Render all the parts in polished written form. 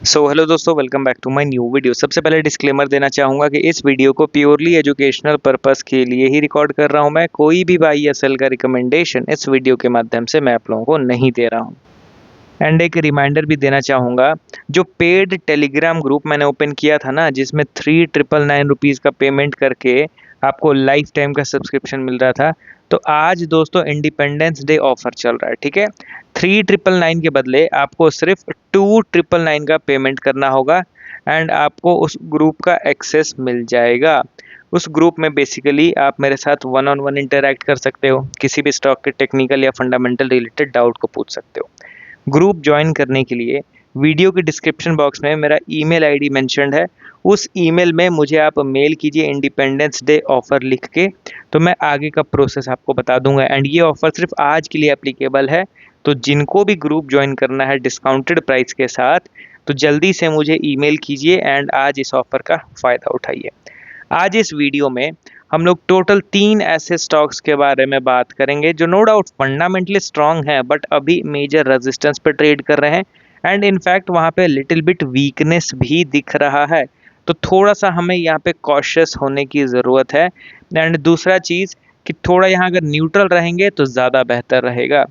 Hello दोस्तों, welcome back to my new video. सबसे पहले डिस्क्लेमर देना चाहूँगा कि इस वीडियो को प्योरली एजुकेशनल पर्पस के लिए ही रिकॉर्ड कर रहा हूँ मैं। कोई भी बाई या सेल का रिकमेंडेशन इस वीडियो के माध्यम से मैं आप लोगों को नहीं दे रहा हूँ। एंड एक रिमाइंडर भी देना चाहूँगा, जो पेड टेलीग्राम ग्रुप मैंने ओपन किया था ना, जिसमें 3999 रुपीज़ का पेमेंट करके आपको लाइफ टाइम का सब्सक्रिप्शन मिल रहा था, तो आज दोस्तों इंडिपेंडेंस डे ऑफर चल रहा है। ठीक है, 3999 के बदले आपको सिर्फ 2999 का पेमेंट करना होगा एंड आपको उस ग्रुप का एक्सेस मिल जाएगा। उस ग्रुप में बेसिकली आप मेरे साथ वन ऑन वन इंटरैक्ट कर सकते हो, किसी भी स्टॉक के टेक्निकल या फंडामेंटल रिलेटेड डाउट को पूछ सकते हो। ग्रुप ज्वाइन करने के लिए वीडियो के डिस्क्रिप्शन बॉक्स में मेरा ईमेल आईडी मेंशन्ड है। उस ईमेल में मुझे आप मेल कीजिए इंडिपेंडेंस डे ऑफर लिख के, तो मैं आगे का प्रोसेस आपको बता दूंगा। एंड ये ऑफर सिर्फ आज के लिए एप्लीकेबल है, तो जिनको भी ग्रुप ज्वाइन करना है डिस्काउंटेड प्राइस के साथ, तो जल्दी से मुझे ईमेल कीजिए एंड आज इस ऑफर का फ़ायदा उठाइए। आज इस वीडियो में हम लोग टोटल 3 ऐसे स्टॉक्स के बारे में बात करेंगे जो नो डाउट फंडामेंटली स्ट्रांग हैं, बट अभी मेजर रेजिस्टेंस पे ट्रेड कर रहे हैं एंड इनफैक्ट वहाँ पे लिटिल बिट वीकनेस भी दिख रहा है। तो थोड़ा सा हमें यहाँ पे कॉशियस होने की ज़रूरत है। एंड दूसरा चीज़ कि थोड़ा यहाँ अगर न्यूट्रल रहेंगे तो ज़्यादा बेहतर रहेगा,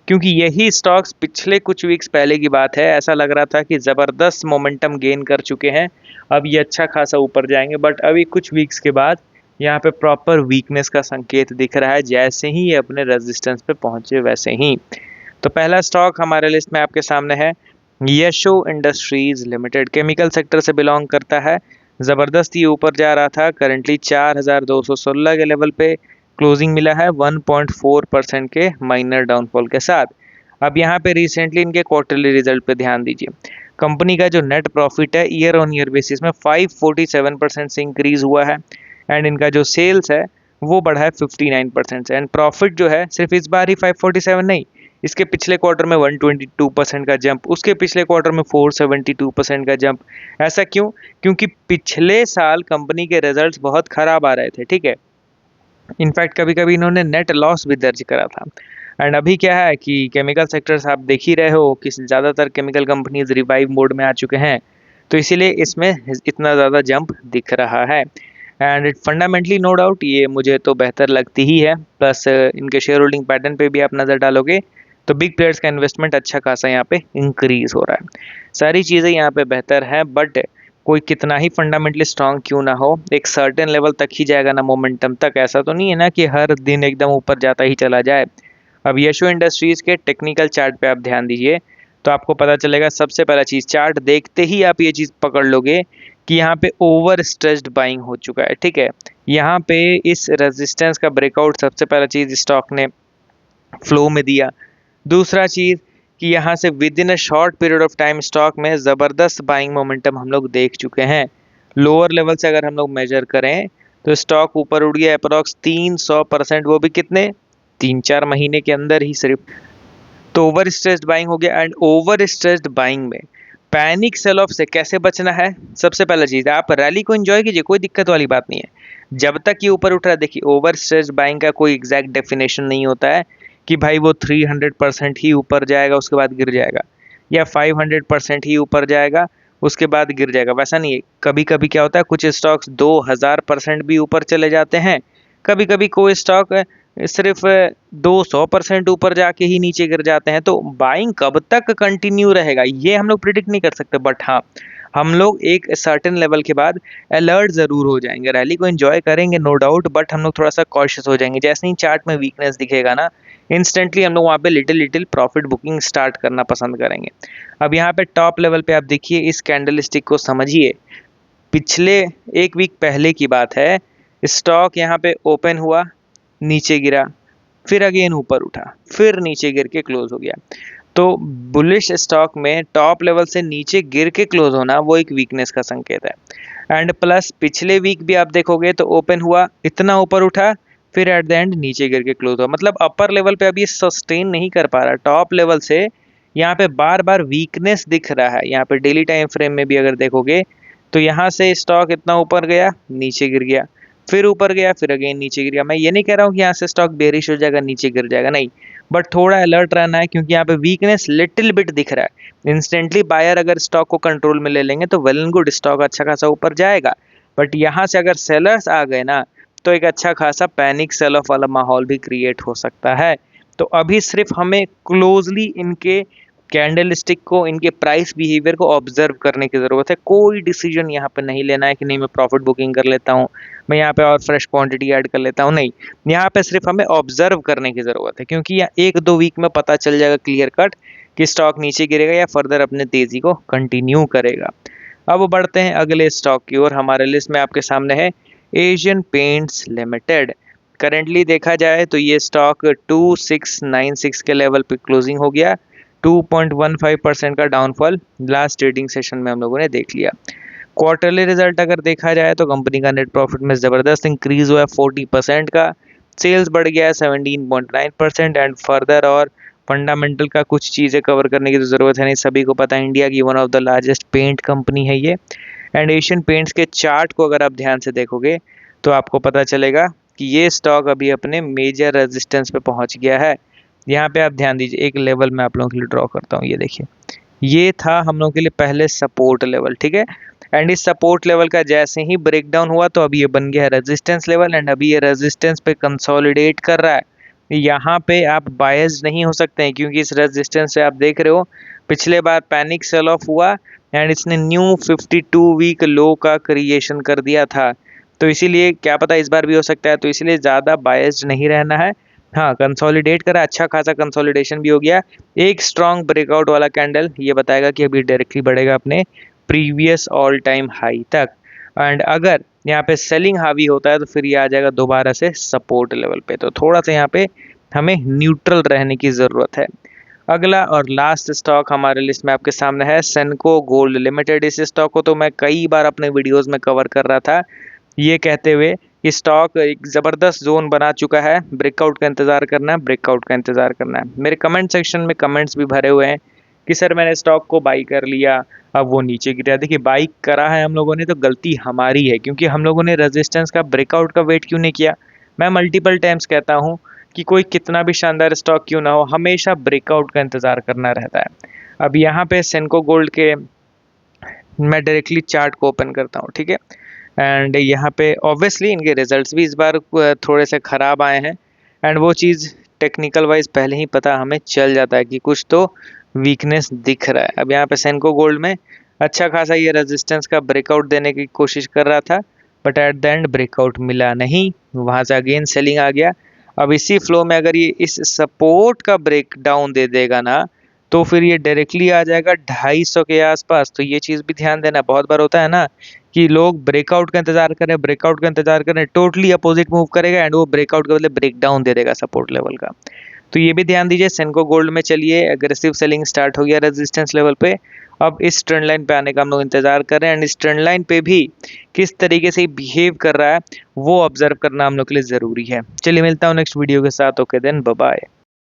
क्योंकि यही स्टॉक्स पिछले कुछ वीक्स पहले की बात है, ऐसा लग रहा था कि ज़बरदस्त मोमेंटम गेन कर चुके हैं, अब ये अच्छा खासा ऊपर जाएंगे। बट अभी कुछ वीक्स के बाद यहाँ पे प्रॉपर वीकनेस का संकेत दिख रहा है, जैसे ही ये अपने रेजिस्टेंस पे पहुंचे वैसे ही। तो पहला स्टॉक हमारे लिस्ट में आपके सामने है यशो इंडस्ट्रीज लिमिटेड। केमिकल सेक्टर से बिलोंग करता है। ज़बरदस्त ये ऊपर जा रहा था, करंटली 4216 के लेवल पे क्लोजिंग मिला है 1.4% के माइनर डाउनफॉल के साथ। अब यहाँ पे रिसेंटली इनके क्वार्टरली रिजल्ट पे ध्यान दीजिए। कंपनी का जो नेट प्रॉफिट है ईयर ऑन ईयर बेसिस में 547% से इंक्रीज हुआ है एंड इनका जो सेल्स है वो बढ़ा है 59% से। एंड प्रॉफिट जो है सिर्फ इस बार ही 547 नहीं, इसके पिछले क्वार्टर में 122% का जंप, उसके पिछले क्वार्टर में 472% का जंप। ऐसा क्यों? क्योंकि पिछले साल कंपनी के रिजल्ट्स बहुत खराब आ रहे थे। ठीक है, इनफैक्ट कभी कभी इन्होंने नेट लॉस भी दर्ज करा था। एंड अभी क्या है कि केमिकल सेक्टर्स आप देख ही रहे हो कि ज़्यादातर केमिकल कंपनीज रिवाइव मोड में आ चुके हैं, तो इसीलिए इसमें इतना ज़्यादा जंप दिख रहा है। And it fundamentally no doubt ये मुझे तो बेहतर लगती ही है। प्लस इनके शेयर होल्डिंग पैटर्न पे भी आप नज़र डालोगे तो बिग प्लेयर्स का इन्वेस्टमेंट अच्छा खासा यहाँ पे इंक्रीज हो रहा है। सारी चीज़ें यहाँ पे बेहतर है, बट कोई कितना ही फंडामेंटली स्ट्रांग क्यों ना हो, एक सर्टेन लेवल तक ही जाएगा ना मोमेंटम तक। ऐसा तो नहीं है ना कि हर दिन एकदम ऊपर जाता ही चला जाए। अब यशो इंडस्ट्रीज के टेक्निकल चार्ट पे आप ध्यान दीजिए तो आपको पता चलेगा। सबसे पहला चीज़, चार्ट देखते ही आप ये चीज़ पकड़ लोगे कि यहाँ पे ओवर स्ट्रेस्ड बाइंग हो चुका है। ठीक है, यहाँ पे इस रेजिस्टेंस का ब्रेकआउट सबसे पहला चीज़ स्टॉक ने फ्लो में दिया। दूसरा चीज़ कि यहाँ से with in a short period of time stock में ज़बरदस्त बाइंग मोमेंटम हम लोग देख चुके हैं। लोअर लेवल से अगर हम लोग मेजर करें तो स्टॉक ऊपर उड़ गया अप्रॉक्स 300%, वो भी कितने 3-4 महीने के अंदर ही सिर्फ। तो ओवर स्ट्रेस्ड बाइंग हो गया। एंड ओवर स्ट्रेस्ड बाइंग में पैनिक सेल ऑफ से कैसे बचना है? सबसे पहला चीज़, आप रैली को एंजॉय कीजिए, कोई दिक्कत वाली बात नहीं है जब तक ये ऊपर उठ रहा है। देखिए, ओवर स्ट्रेस्ड बाइंग का कोई एग्जैक्ट डेफिनेशन नहीं होता है कि भाई वो 300% ही ऊपर जाएगा उसके बाद गिर जाएगा, या 500% ही ऊपर जाएगा उसके बाद गिर जाएगा, वैसा नहीं है। कभी कभी क्या होता है, कुछ स्टॉक्स 2000% भी ऊपर चले जाते हैं, कभी कभी कोई स्टॉक सिर्फ 200% ऊपर जाके ही नीचे गिर जाते हैं। तो बाइंग कब तक कंटिन्यू रहेगा ये हम लोग प्रिडिक्ट नहीं कर सकते, बट हाँ, हम लोग एक सर्टेन लेवल के बाद अलर्ट ज़रूर हो जाएंगे। रैली को एंजॉय करेंगे नो डाउट, बट हम लोग थोड़ा सा कॉशियस हो जाएंगे। जैसे ही चार्ट में वीकनेस दिखेगा ना, इंस्टेंटली हम लोग वहाँ पे little little profit booking start करना पसंद करेंगे। अब यहाँ पे टॉप लेवल पे आप देखिए, इस कैंडल स्टिक को समझिए। पिछले एक वीक पहले की बात है, स्टॉक यहाँ पे ओपन हुआ, नीचे गिरा, फिर अगेन ऊपर उठा, फिर नीचे गिर के क्लोज हो गया। तो बुलिश स्टॉक में टॉप लेवल से नीचे गिर के क्लोज होना वो एक वीकनेस का संकेत है। एंड प्लस पिछले वीक भी आप देखोगे तो ओपन हुआ, इतना ऊपर उठा, फिर एट द एंड नीचे गिर के क्लोज हुआ। मतलब अपर लेवल पे अभी सस्टेन नहीं कर पा रहा। टॉप लेवल से यहाँ पे बार बार वीकनेस दिख रहा है। यहाँ पे डेली टाइम फ्रेम में भी अगर देखोगे तो यहाँ से स्टॉक इतना ऊपर गया, नीचे गिर गया, फिर ऊपर गया, फिर अगेन नीचे गिर गया। मैं ये नहीं कह रहा हूँ कि यहाँ से स्टॉक बेरिश हो जाएगा, नीचे गिर जाएगा, नहीं, बट थोड़ा अलर्ट रहना है क्योंकि यहाँ पे वीकनेस लिटिल बिट दिख रहा है। इंस्टेंटली बायर अगर स्टॉक को कंट्रोल में ले लेंगे तो वेल एंड गुड, स्टॉक अच्छा खासा ऊपर जाएगा। बट यहाँ से अगर सेलर्स आ गए ना तो एक अच्छा खासा पैनिक सेल ऑफ वाला माहौल भी क्रिएट हो सकता है। तो अभी सिर्फ हमें क्लोजली इनके कैंडल स्टिक को, इनके प्राइस बिहेवियर को ऑब्जर्व करने की ज़रूरत है। कोई डिसीजन यहाँ पे नहीं लेना है कि नहीं मैं प्रॉफिट बुकिंग कर लेता हूँ, मैं यहाँ पे और फ्रेश क्वांटिटी ऐड कर लेता हूँ, नहीं। यहाँ पे सिर्फ हमें ऑब्जर्व करने की ज़रूरत है क्योंकि यहाँ 1-2 वीक में पता चल जाएगा क्लियर कट कि स्टॉक नीचे गिरेगा या फर्दर अपने तेज़ी को कंटिन्यू करेगा। अब बढ़ते हैं अगले स्टॉक की ओर। हमारे लिस्ट में आपके सामने है एशियन पेंट्स लिमिटेड। करेंटली देखा जाए तो ये स्टॉक 2696 के लेवल पे क्लोजिंग हो गया। 2.15% का डाउनफॉल लास्ट ट्रेडिंग सेशन में हम लोगों ने देख लिया। क्वार्टरली रिजल्ट अगर देखा जाए तो कंपनी का नेट प्रॉफिट में ज़बरदस्त इंक्रीज हुआ है 40% का, सेल्स बढ़ गया है 17.9% एंड फर्दर और फंडामेंटल का कुछ चीज़ें कवर करने की तो ज़रूरत है नहीं, सभी को पता है इंडिया की one of the largest paint company है ये। एंड एशियन पेंट्स के चार्ट को अगर आप ध्यान से देखोगे तो आपको पता चलेगा कि ये स्टॉक अभी अपने मेजर रेजिस्टेंस पे पहुंच गया है। यहाँ पे आप ध्यान दीजिए, एक लेवल मैं आप लोगों के लिए ड्रॉ करता हूँ, ये देखिए, ये था हम लोगों के लिए पहले सपोर्ट लेवल, ठीक है। एंड इस सपोर्ट लेवल का जैसे ही ब्रेक डाउन हुआ तो अभी ये बन गया है रेजिस्टेंस लेवल एंड अभी ये रेजिस्टेंस पे कंसोलिडेट कर रहा है। यहाँ पे आप बायस्ड नहीं हो सकते हैं क्योंकि इस रेजिस्टेंस से आप देख रहे हो पिछले बार पैनिक सेल ऑफ हुआ एंड इसने न्यू 52 वीक लो का क्रिएशन कर दिया था। तो इसीलिए क्या पता इस बार भी हो सकता है, तो इसलिए ज़्यादा बायस्ड नहीं रहना है। हाँ, कंसोलिडेट करा, अच्छा खासा कंसोलिडेशन भी हो गया। एक स्ट्रॉन्ग ब्रेकआउट वाला कैंडल ये बताएगा कि अभी डायरेक्टली बढ़ेगा अपने प्रीवियस ऑल टाइम हाई तक। एंड अगर यहाँ पे सेलिंग हावी होता है तो फिर ये आ जाएगा दोबारा से सपोर्ट लेवल पे। तो थोड़ा सा यहाँ पे हमें न्यूट्रल रहने की ज़रूरत है। अगला और लास्ट स्टॉक हमारे लिस्ट में आपके सामने है सेनको गोल्ड लिमिटेड। इस स्टॉक को तो मैं कई बार अपने वीडियोस में कवर कर रहा था, ये कहते हुए कि स्टॉक एक ज़बरदस्त जोन बना चुका है, ब्रेकआउट का इंतज़ार करना है, ब्रेकआउट का इंतज़ार करना है। मेरे कमेंट सेक्शन में कमेंट्स भी भरे हुए हैं कि सर मैंने स्टॉक को बाई कर लिया, अब वो नीचे गिरा। देखिए, बाई करा है हम लोगों ने तो गलती हमारी है क्योंकि हम लोगों ने रेजिस्टेंस का, ब्रेकआउट का वेट क्यों नहीं किया। मैं मल्टीपल टाइम्स कहता हूँ कि कोई कितना भी शानदार स्टॉक क्यों ना हो, हमेशा ब्रेकआउट का इंतज़ार करना रहता है। अब यहाँ पे सेनको गोल्ड के मैं डायरेक्टली चार्ट को ओपन करता हूँ, ठीक है। एंड यहाँ पे ऑब्वियसली इनके रिजल्ट्स भी इस बार थोड़े से ख़राब आए हैं एंड वो चीज़ टेक्निकल वाइज पहले ही पता हमें चल जाता है कि कुछ तो वीकनेस दिख रहा है। अब यहाँ पे सेनको गोल्ड में अच्छा खासा ये रेजिस्टेंस का ब्रेकआउट देने की कोशिश कर रहा था but at the end breakout मिला नहीं, वहाँ से अगेन सेलिंग आ गया। अब इसी फ्लो में अगर ये इस सपोर्ट का ब्रेक डाउन दे देगा ना तो फिर ये डायरेक्टली आ जाएगा 250 के आसपास। तो ये चीज़ भी ध्यान देना, बहुत बार होता है ना कि लोग ब्रेकआउट का इंतजार करें, ब्रेकआउट का इंतजार करें, टोटली अपोजिट मूव करेगा एंड वो ब्रेकआउट के बदले ब्रेक डाउन दे देगा सपोर्ट लेवल का। तो ये भी ध्यान दीजिए। सेनको गोल्ड में चलिए एग्रेसिव सेलिंग स्टार्ट हो गया रेजिस्टेंस लेवल पे, अब इस ट्रेंड लाइन पे आने का हम लोग इंतजार कर रहे हैं एंड इस ट्रेंड लाइन पे भी किस तरीके से बिहेव कर रहा है वो ऑब्जर्व करना हम लोग के लिए ज़रूरी है। चलिए मिलता हूँ नेक्स्ट वीडियो के साथ, ओके देन बाय बाय।